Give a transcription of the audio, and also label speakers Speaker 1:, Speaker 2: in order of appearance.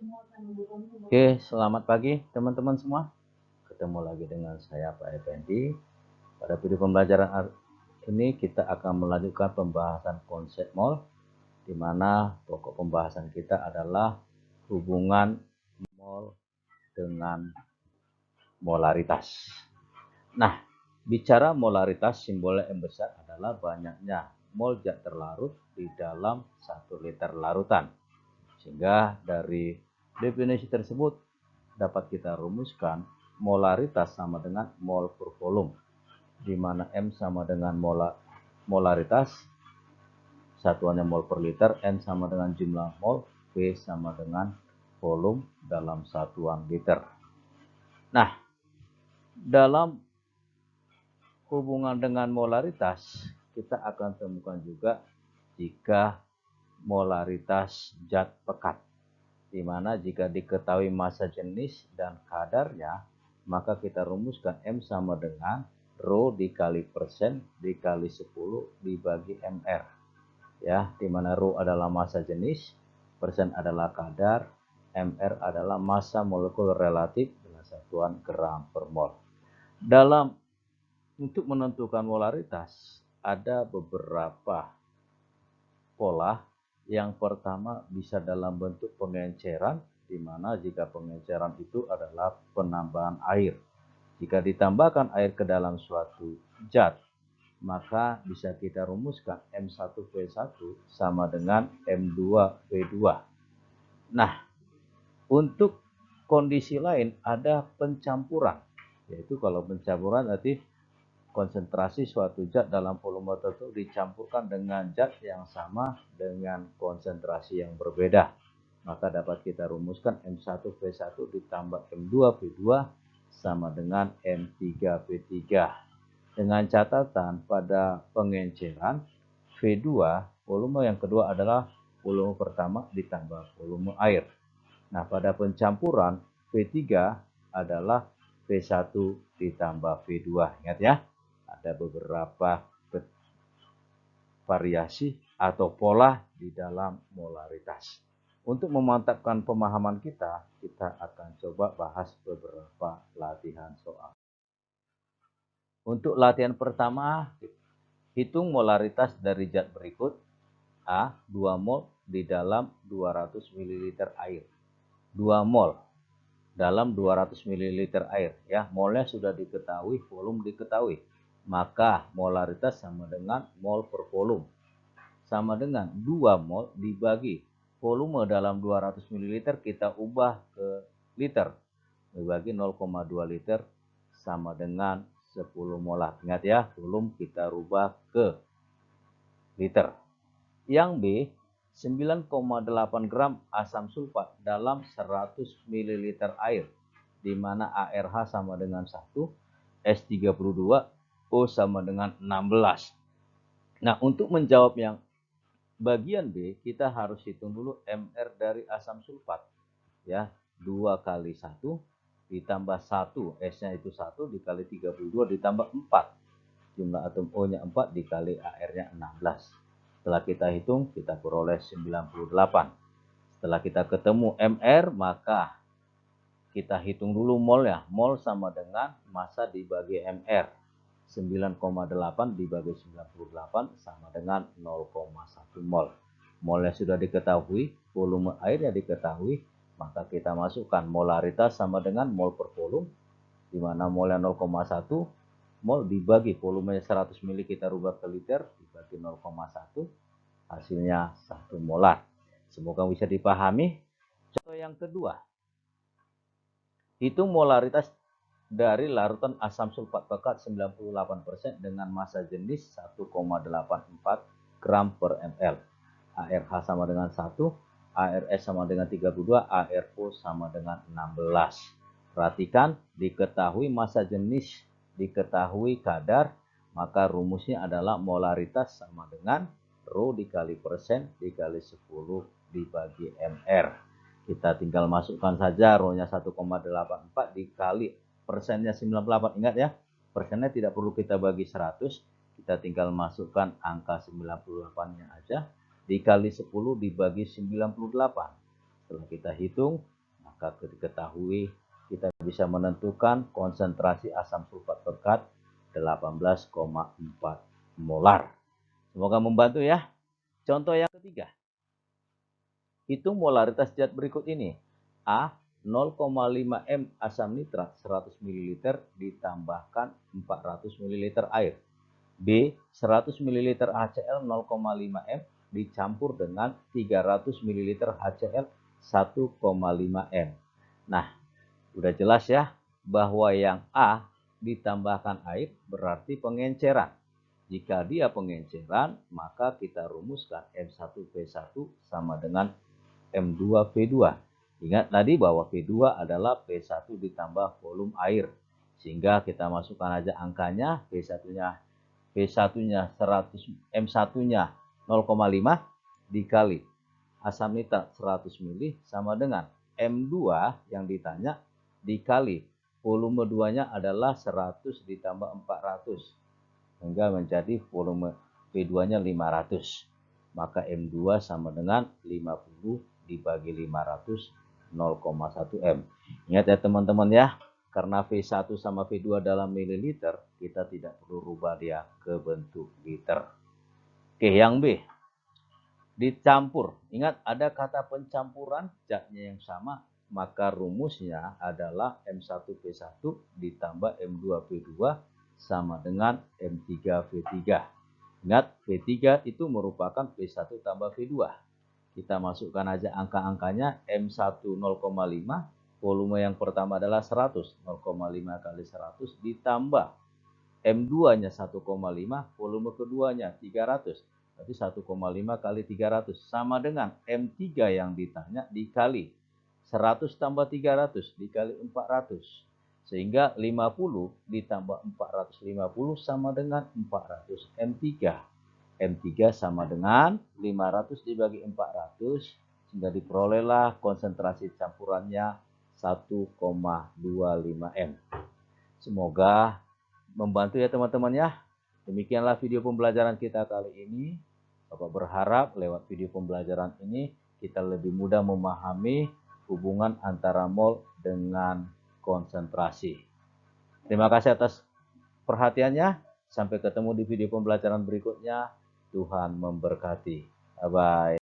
Speaker 1: Oke, selamat pagi teman-teman semua. Ketemu lagi dengan saya Pak Effendi. Pada video pembelajaran ini kita akan melanjutkan pembahasan konsep mol, di mana pokok pembahasan kita adalah hubungan mol dengan molaritas. Nah, bicara molaritas, simbolnya M besar adalah banyaknya mol zat terlarut di dalam 1 liter larutan. Sehingga dari definisi tersebut dapat kita rumuskan molaritas sama dengan mol per volume, di mana M sama dengan molaritas, satuannya mol per liter, N sama dengan jumlah mol, V sama dengan volume dalam satuan liter. Nah, dalam hubungan dengan molaritas, kita akan temukan juga jika molaritas zat pekat, di mana jika diketahui massa jenis dan kadarnya, maka kita rumuskan M sama dengan Rho dikali persen dikali 10 dibagi MR. Ya, di mana Rho adalah massa jenis, persen adalah kadar, MR adalah massa molekul relatif dengan satuan gram per mol. Untuk menentukan molaritas, ada beberapa pola. Yang pertama bisa dalam bentuk pengenceran, di mana jika pengenceran itu adalah penambahan air. Jika ditambahkan air ke dalam suatu zat, maka bisa kita rumuskan M1V1 sama dengan M2V2. Nah, untuk kondisi lain ada pencampuran, yaitu kalau pencampuran berarti konsentrasi suatu zat dalam volume tertentu dicampurkan dengan zat yang sama dengan konsentrasi yang berbeda. Maka dapat kita rumuskan M1V1 ditambah M2V2 sama dengan M3V3. Dengan catatan pada pengenceran V2, volume yang kedua adalah volume pertama ditambah volume air. Nah, pada pencampuran V3 adalah V1 ditambah V2. Ingat ya, ada beberapa variasi atau pola di dalam molaritas. Untuk memantapkan pemahaman kita akan coba bahas beberapa latihan soal. Untuk latihan pertama, hitung molaritas dari zat berikut. A, 2 mol di dalam 200 ml air. 2 mol dalam 200 ml air, ya. Molnya sudah diketahui, volume diketahui. Maka molaritas sama dengan mol per volume. Sama dengan 2 mol dibagi volume dalam 200 ml kita ubah ke liter. Dibagi 0,2 liter sama dengan 10 molar. Ingat ya, volume kita rubah ke liter. Yang B, 9,8 gram asam sulfat dalam 100 ml air, di mana ARH sama dengan 1, S32, O sama dengan 16. Nah, untuk menjawab yang bagian B, kita harus hitung dulu MR dari asam sulfat. Ya, 2 kali 1 ditambah 1, S-nya itu 1 dikali 32 ditambah 4. Jumlah atom O-nya 4 dikali AR-nya 16. Setelah kita hitung, kita peroleh 98. Setelah kita ketemu MR, maka kita hitung dulu molnya. Mol sama dengan massa dibagi MR. 9,8 dibagi 98 sama dengan 0,1 mol. Molnya sudah diketahui, volume airnya diketahui, maka kita masukkan molaritas sama dengan mol per volume, di mana molnya 0,1, mol dibagi volumenya 100 ml kita rubah ke liter, dibagi 0,1, hasilnya 1 molar. Semoga bisa dipahami. Contoh yang kedua, hitung molaritas dari larutan asam sulfat pekat 98% dengan massa jenis 1,84 gram per ml. ARH sama dengan 1, ARS sama dengan 32, ARO sama dengan 16. Perhatikan, diketahui massa jenis, diketahui kadar, maka rumusnya adalah molaritas sama dengan Rho dikali persen dikali 10 dibagi MR. Kita tinggal masukkan saja Rho-nya 1,84 dikali persennya 98. Ingat ya, persennya tidak perlu kita bagi 100. Kita tinggal masukkan angka 98-nya aja. Dikali 10 dibagi 98. Setelah kita hitung, maka diketahui kita bisa menentukan konsentrasi asam sulfat pekat 18,4 molar. Semoga membantu ya. Contoh yang ketiga. Hitung molaritas zat berikut ini. A. 0,5 m asam nitrat 100 ml ditambahkan 400 ml air. B. 100 ml HCl 0,5 m dicampur dengan 300 ml HCl 1,5 m. Nah, udah jelas ya bahwa yang A ditambahkan air berarti pengenceran. Jika dia pengenceran, maka kita rumuskan M1P1 sama dengan M2P2. Ingat tadi bahwa P2 adalah P1 ditambah volume air. Sehingga kita masukkan aja angkanya, P1-nya 100, M1-nya 0,5 dikali asam nitrat 100 ml sama dengan M2 yang ditanya dikali volume 2-nya adalah 100 ditambah 400 hingga menjadi volume P2-nya 500. Maka M2 sama dengan 50 dibagi 500 0,1 M. Ingat ya teman-teman ya, karena V1 sama V2 dalam mililiter, kita tidak perlu rubah dia ke bentuk liter. Oke, yang B. Dicampur. Ingat ada kata pencampuran, zatnya yang sama, maka rumusnya adalah M1P1 ditambah M2P2 sama dengan M3V3. Ingat, V3 itu merupakan V1 tambah V2. Kita masukkan aja angka-angkanya. M1 0,5, volume yang pertama adalah 100, 0,5 kali 100 ditambah M2-nya 1,5, volume keduanya 300. Berarti 1,5 kali 300 sama dengan M3 yang ditanya dikali 100 tambah 300 dikali 400. Sehingga 50 ditambah 450 sama dengan 400 M3. M3 sama dengan 500 dibagi 400, sehingga diperolehlah konsentrasi campurannya 1,25 M. Semoga membantu ya teman-teman ya. Demikianlah video pembelajaran kita kali ini. Bapak berharap lewat video pembelajaran ini kita lebih mudah memahami hubungan antara mol dengan konsentrasi. Terima kasih atas perhatiannya. Sampai ketemu di video pembelajaran berikutnya. Tuhan memberkati. Bye-bye.